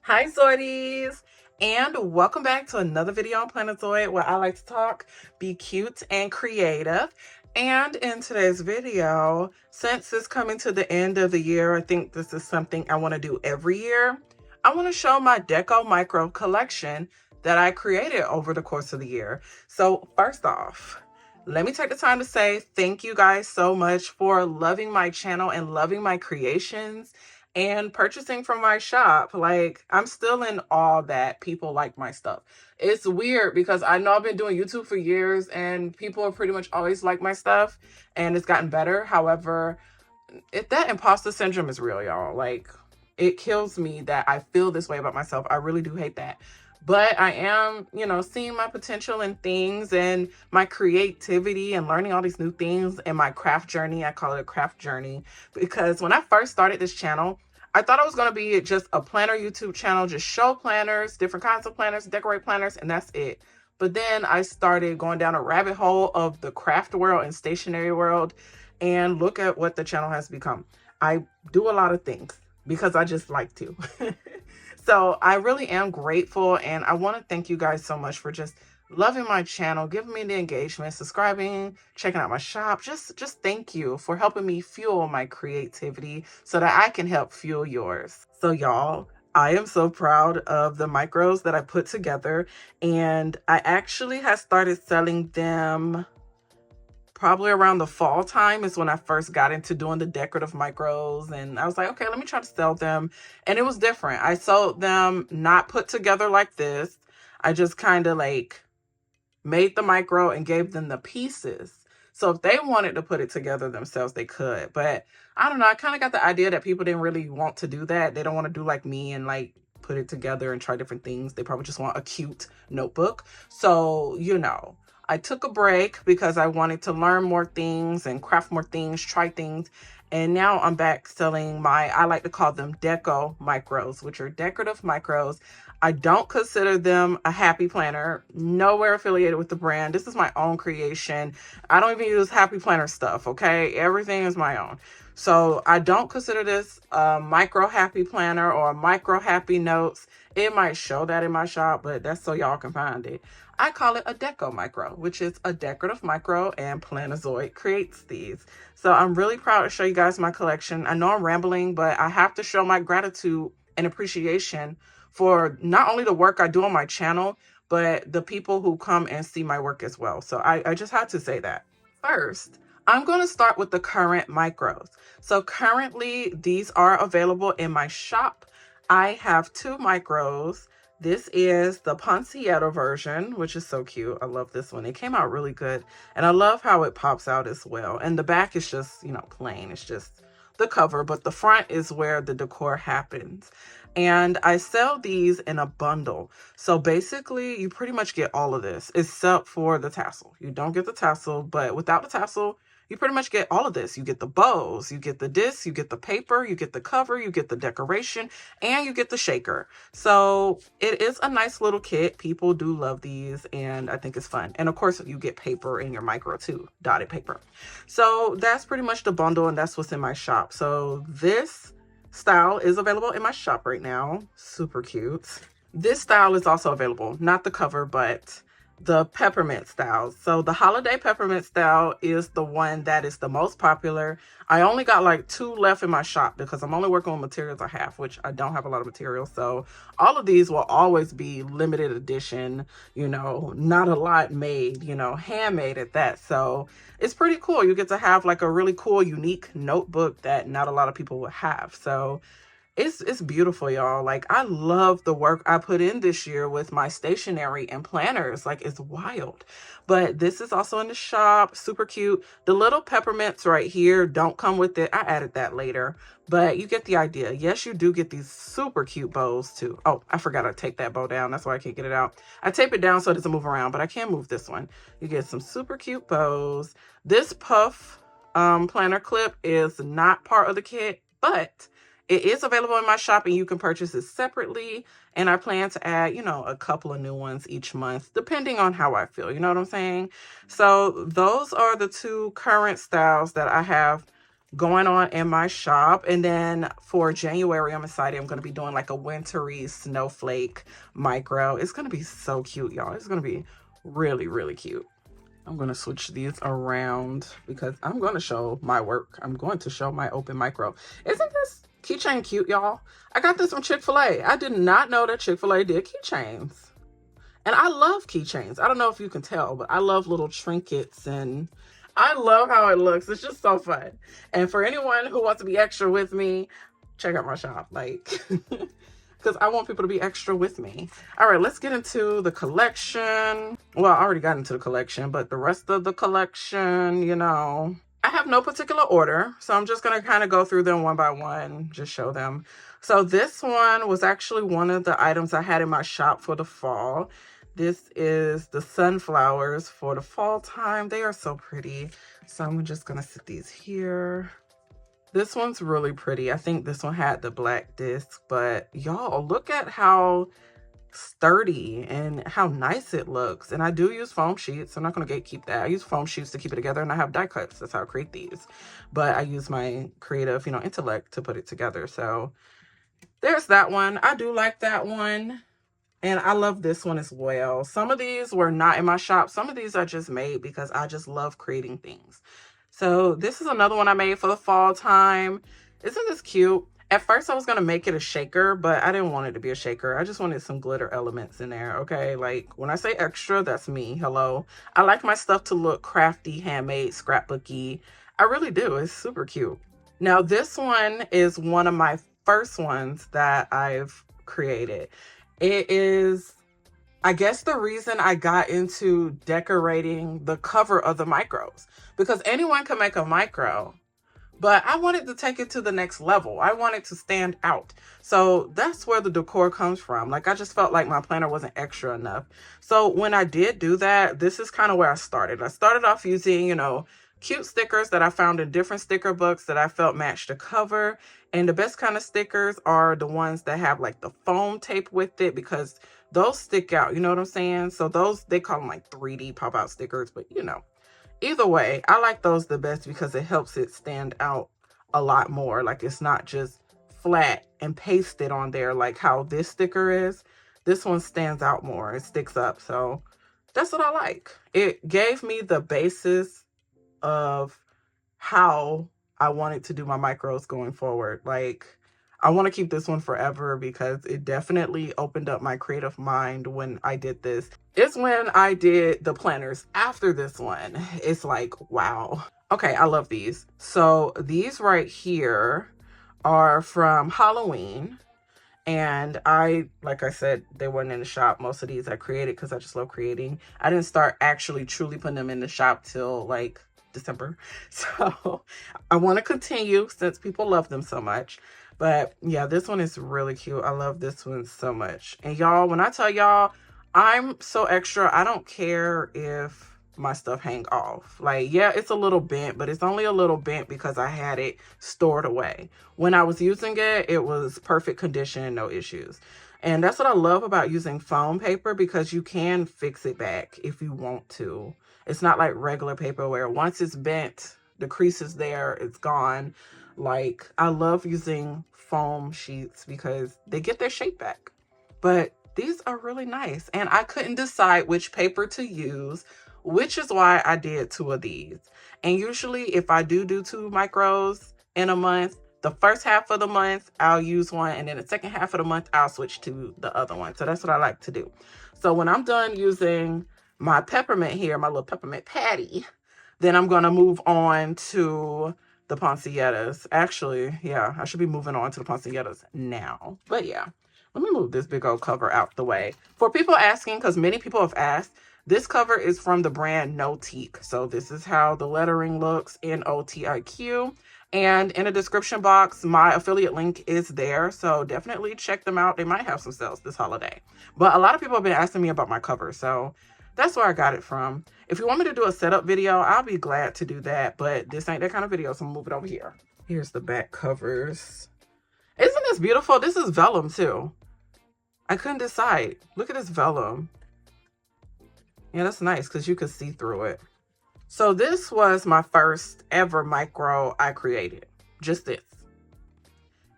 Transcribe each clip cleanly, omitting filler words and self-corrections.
Hi Zoidies, and welcome back to another video on Plannerzoid where I like to talk, be cute and creative. And in today's video, since it's coming to the end of the year, I think this is something I want to do every year. I want to show my Deco Micro collection that I created over the course of the year. So first off, let me take the time to say thank you guys so much for loving my channel and loving my creations and purchasing from my shop. Like, I'm still in awe that people like my stuff. It's weird because I know I've been doing YouTube for years and people have pretty much always liked my stuff and it's gotten better. However, that imposter syndrome is real, y'all. Like, it kills me that I feel this way about myself. I really do hate that. But I am, seeing my potential in things and my creativity and learning all these new things in my craft journey. I call it a craft journey because when I first started this channel, I thought it was going to be just a planner YouTube channel, just show planners, different kinds of planners, decorate planners, and that's it. But then I started going down a rabbit hole of the craft world and stationery world, and look at what the channel has become. I do a lot of things because I just like to. So I really am grateful, and I want to thank you guys so much for just loving my channel, giving me the engagement, subscribing, checking out my shop. Just thank you for helping me fuel my creativity so that I can help fuel yours. So y'all, I am so proud of the micros that I put together, and I actually have started selling them probably around the fall time is when I first got into doing the decorative micros, and I was like, okay, let me try to sell them. And it was different. I sold them not put together like this. I just kind of like made the micro and gave them the pieces. So if they wanted to put it together themselves, they could. But I don't know, I kind of got the idea that people didn't really want to do that. They don't want to do like me and like put it together and try different things. They probably just want a cute notebook. So, I took a break because I wanted to learn more things and craft more things, try things. And now I'm back selling I like to call them deco micros, which are decorative micros. I don't consider them a happy planner, nowhere affiliated with the brand. This is my own creation. I don't even use happy planner stuff, okay? Everything is my own. So I don't consider this a micro happy planner or a micro happy notes. It might show that in my shop, but that's so y'all can find it. I call it a deco micro, which is a decorative micro, and Plannerzoid creates these. So I'm really proud to show you guys my collection. I know I'm rambling, but I have to show my gratitude and appreciation for not only the work I do on my channel, but the people who come and see my work as well. So I just had to say that. First, I'm going to start with the current micros. So currently, these are available in my shop. I have two micros. This is the Poncietto version, which is so cute. I love this one. It came out really good. And I love how it pops out as well. And the back is just, plain. It's just the cover, but the front is where the decor happens. And I sell these in a bundle. So basically, you pretty much get all of this, except for the tassel. You don't get the tassel, but without the tassel, you pretty much get all of this. You get the bows, you get the disc, you get the paper, you get the cover, you get the decoration, and you get the shaker. So it is a nice little kit. People do love these, and I think it's fun. And of course, you get paper in your micro too, dotted paper. So that's pretty much the bundle, and that's what's in my shop. So this style is available in my shop right now. Super cute. This style is also available, not the cover, but the peppermint style. So the holiday peppermint style is the one that is the most popular. I only got like 2 left in my shop because I'm only working on materials I have, which I don't have a lot of materials. So all of these will always be limited edition, not a lot made, handmade at that. So it's pretty cool. You get to have like a really cool, unique notebook that not a lot of people will have. So it's beautiful, y'all. Like, I love the work I put in this year with my stationery and planners. Like, it's wild. But this is also in the shop. Super cute. The little peppermints right here don't come with it. I added that later. But you get the idea. Yes, you do get these super cute bows, too. Oh, I forgot to take that bow down. That's why I can't get it out. I tape it down so it doesn't move around, but I can move this one. You get some super cute bows. This puff planner clip is not part of the kit, but it is available in my shop and you can purchase it separately. And I plan to add, a couple of new ones each month, depending on how I feel. You know what I'm saying? So those are the 2 current styles that I have going on in my shop. And then for January, I'm excited. I'm going to be doing like a wintry snowflake micro. It's going to be so cute, y'all. It's going to be really, really cute. I'm going to switch these around because I'm going to show my work. I'm going to show my open micro. Isn't this keychain cute, y'all? I got this from Chick-fil-A. I did not know that Chick-fil-A did keychains. And I love keychains. I don't know if you can tell, but I love little trinkets and I love how it looks. It's just so fun. And for anyone who wants to be extra with me, check out my shop. Like, because I want people to be extra with me. All right, let's get into the collection. Well, I already got into the collection, but the rest of the collection, you know, I have no particular order. So I'm just going to kind of go through them one by one, just show them. So this one was actually one of the items I had in my shop for the fall. This is the sunflowers for the fall time. They are so pretty. So I'm just going to sit these here. This one's really pretty. I think this one had the black disc, but y'all look at how sturdy and how nice it looks. And I do use foam sheets. I'm not going to gatekeep that. I use foam sheets to keep it together, and I have die cuts. That's how I create these. But I use my creative, you know, intellect to put it together. So there's that one. I do like that one. And I love this one as well. Some of these were not in my shop. Some of these I just made because I just love creating things. So this is another one I made for the fall time. Isn't this cute? At first I was going to make it a shaker, but I didn't want it to be a shaker. I just wanted some glitter elements in there, okay? Like, when I say extra, that's me. Hello. I like my stuff to look crafty, handmade, scrapbooky. I really do. It's super cute. Now, this one is one of my first ones that I've created. It is, I guess, the reason I got into decorating the cover of the micros, because anyone can make a micro, but I wanted to take it to the next level. I wanted to stand out. So that's where the decor comes from. Like, I just felt like my planner wasn't extra enough. So when I did do that, this is kind of where I started. I started off using, you know, cute stickers that I found in different sticker books that I felt matched the cover. And the best kind of stickers are the ones that have like the foam tape with it, because those stick out, you know what I'm saying? So those, they call them like 3D pop out stickers, but you know, either way, I like those the best because it helps it stand out a lot more. Like, it's not just flat and pasted on there like how this sticker is. This one stands out more. It sticks up. So that's what I like. It gave me the basis of how I wanted to do my micros going forward. Like, I want to keep this one forever because it definitely opened up my creative mind when I did this. It's when I did the planners after this one. It's like, wow. Okay, I love these. So these right here are from Halloween. And like I said, they weren't in the shop. Most of these I created because I just love creating. I didn't start actually truly putting them in the shop till like December. So I want to continue since people love them so much. But yeah, this one is really cute. I love this one so much. And y'all, when I tell y'all I'm so extra, I don't care if my stuff hang off. Like, yeah, it's a little bent, but it's only a little bent because I had it stored away. When I was using it, it was perfect condition, no issues. And that's what I love about using foam paper, because you can fix it back if you want to. It's not like regular paper where once it's bent, the crease is there, it's gone. Like, I love using foam sheets because they get their shape back. But these are really nice. And I couldn't decide which paper to use, which is why I did 2 of these. And usually if I do 2 micros in a month, the first half of the month I'll use one, and then the second half of the month I'll switch to the other one. So that's what I like to do. So when I'm done using my peppermint here, my little peppermint patty, then I'm going to move on to the poinsettias. Actually, yeah, I should be moving on to the poinsettias now. But yeah, let me move this big old cover out the way. For people asking, because many people have asked, this cover is from the brand Notique. So this is how the lettering looks, Notiq. And in the description box, my affiliate link is there. So definitely check them out. They might have some sales this holiday. But a lot of people have been asking me about my cover. So that's where I got it from. If you want me to do a setup video, I'll be glad to do that. But this ain't that kind of video, so I'm gonna move it over here. Here's the back covers. Isn't this beautiful? This is vellum too. I couldn't decide. Look at this vellum. Yeah, that's nice because you can see through it. So this was my first ever micro I created. Just this.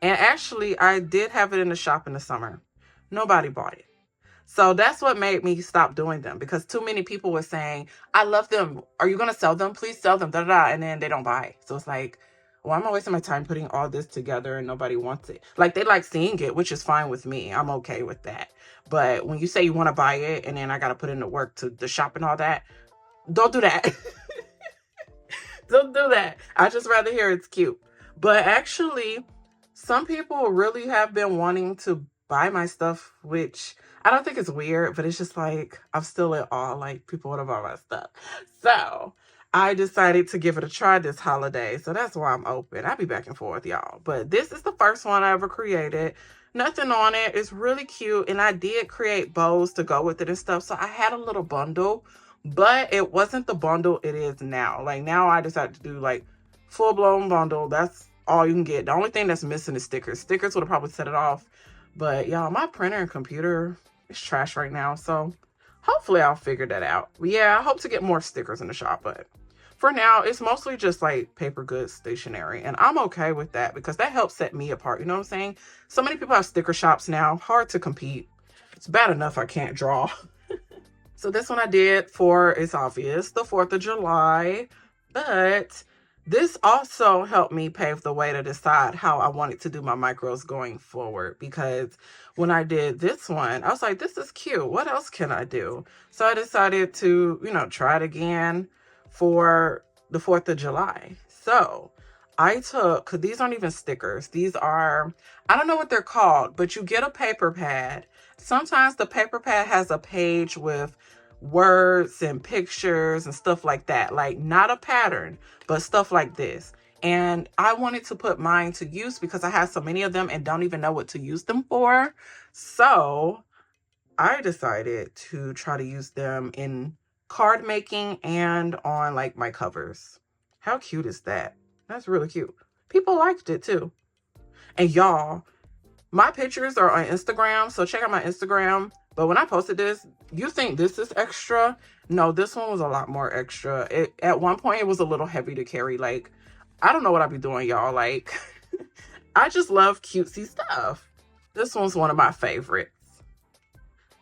And actually, I did have it in the shop in the summer. Nobody bought it. So that's what made me stop doing them, because too many people were saying, I love them. Are you going to sell them? Please sell them. Da, da, da. And then they don't buy. So it's like, why am I wasting my time putting all this together and nobody wants it? Like, they like seeing it, which is fine with me. I'm okay with that. But when you say you want to buy it and then I got to put in the work to the shop and all that, don't do that. Don't do that. I just rather hear it's cute. But actually, some people really have been wanting to buy my stuff, which I don't think it's weird, but it's just like, I'm still in awe. Like, people want to buy my stuff. So I decided to give it a try this holiday. So that's why I'm open. I'll be back and forth, y'all. But this is the first one I ever created. Nothing on it. It's really cute. And I did create bows to go with it and stuff. So I had a little bundle, but it wasn't the bundle it is now. Like, now I decided to do like full-blown bundle. That's all you can get. The only thing that's missing is stickers. Stickers would have probably set it off. But y'all, my printer and computer is trash right now. So hopefully I'll figure that out. But yeah, I hope to get more stickers in the shop. But for now, it's mostly just like paper goods, stationery. And I'm okay with that because that helps set me apart. You know what I'm saying? So many people have sticker shops now. Hard to compete. It's bad enough I can't draw. So this one I did for, it's obvious, the 4th of July. But this also helped me pave the way to decide how I wanted to do my micros going forward. Because when I did this one, I was like, this is cute. What else can I do? So I decided to, try it again for the 4th of July. So I took, because these aren't even stickers. These are, I don't know what they're called, but you get a paper pad. Sometimes the paper pad has a page with words and pictures and stuff like that. Like, not a pattern, but stuff like this. And I wanted to put mine to use because I have so many of them and don't even know what to use them for. So I decided to try to use them in card making and on like my covers. How cute is that? That's really cute. People liked it too. And y'all, my pictures are on Instagram, so check out my Instagram. But when I posted this, you think this is extra? No, this one was a lot more extra. At one point, it was a little heavy to carry. Like, I don't know what I'd be doing, y'all. Like, I just love cutesy stuff. This one's one of my favorites.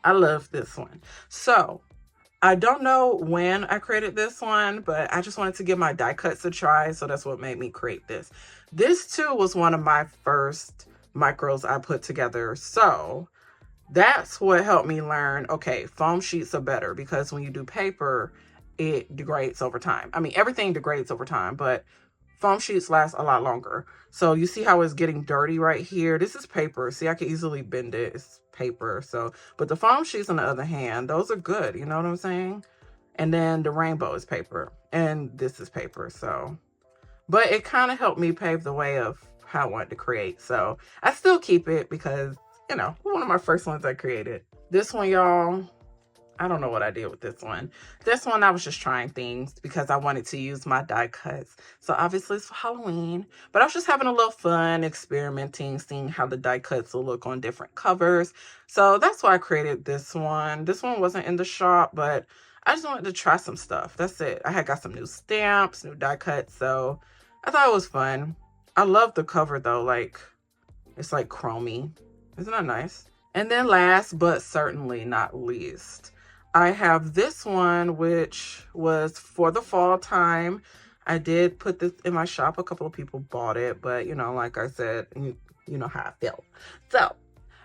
I love this one. So I don't know when I created this one, but I just wanted to give my die cuts a try. So that's what made me create this. This too was one of my first micros I put together. So that's what helped me learn, okay, foam sheets are better because when you do paper, it degrades over time. I mean, everything degrades over time, but foam sheets last a lot longer. So you see how it's getting dirty right here? This is paper. See, I can easily bend it. It's paper. So, but the foam sheets on the other hand, those are good. You know what I'm saying? And then the rainbow is paper and this is paper. So, but it kind of helped me pave the way of how I wanted to create. So I still keep it because, one of my first ones I created. This one, y'all, I don't know what I did with this one. This one, I was just trying things because I wanted to use my die cuts. So obviously it's for Halloween, but I was just having a little fun experimenting, seeing how the die cuts will look on different covers. So that's why I created this one. This one wasn't in the shop, but I just wanted to try some stuff. That's it. I had got some new stamps, new die cuts. So I thought it was fun. I love the cover though. Like, it's like chromey. Isn't that nice? And then last but certainly not least, I have this one, which was for the fall time. I did put this in my shop. A couple of people bought it, but like I said, you know how I feel. So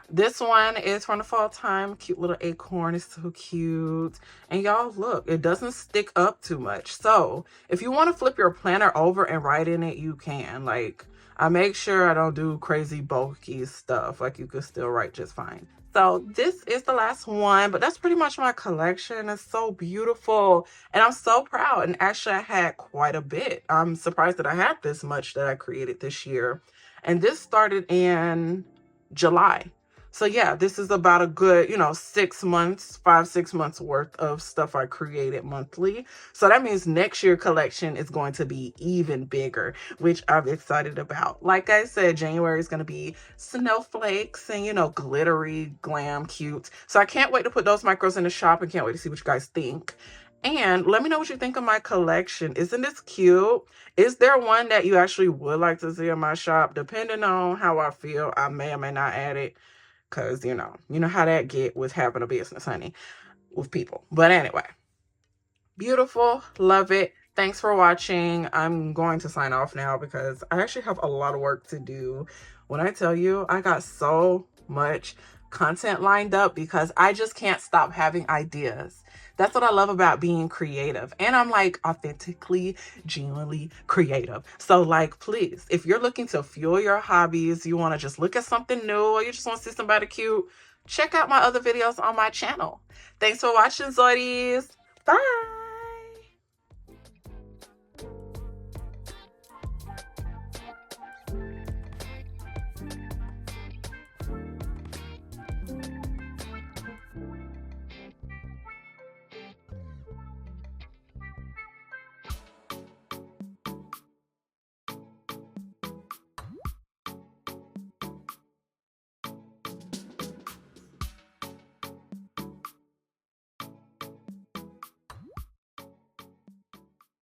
this one is from the fall time. Cute little acorn. It's so cute. And y'all, look, it doesn't stick up too much. So if you want to flip your planner over and write in it, you can. Like, I make sure I don't do crazy bulky stuff. Like, you could still write just fine. So this is the last one, but that's pretty much my collection. It's so beautiful and I'm so proud. And actually I had quite a bit. I'm surprised that I had this much that I created this year. And this started in July. So yeah, this is about a good, 6 months, 5-6 months worth of stuff I created monthly. So that means next year collection is going to be even bigger, which I'm excited about. Like I said, January is going to be snowflakes and, glittery, glam, cute. So I can't wait to put those micros in the shop and can't wait to see what you guys think. And let me know what you think of my collection. Isn't this cute? Is there one that you actually would like to see in my shop? Depending on how I feel, I may or may not add it. Because, you know how that get with having a business, honey, with people. But anyway, beautiful. Love it. Thanks for watching. I'm going to sign off now because I actually have a lot of work to do. When I tell you, I got so much content lined up because I just can't stop having ideas. That's what I love about being creative. And I'm like authentically, genuinely creative. So like, please, if you're looking to fuel your hobbies, you want to just look at something new, or you just want to see somebody cute, check out my other videos on my channel. Thanks for watching, Zoidies. Bye.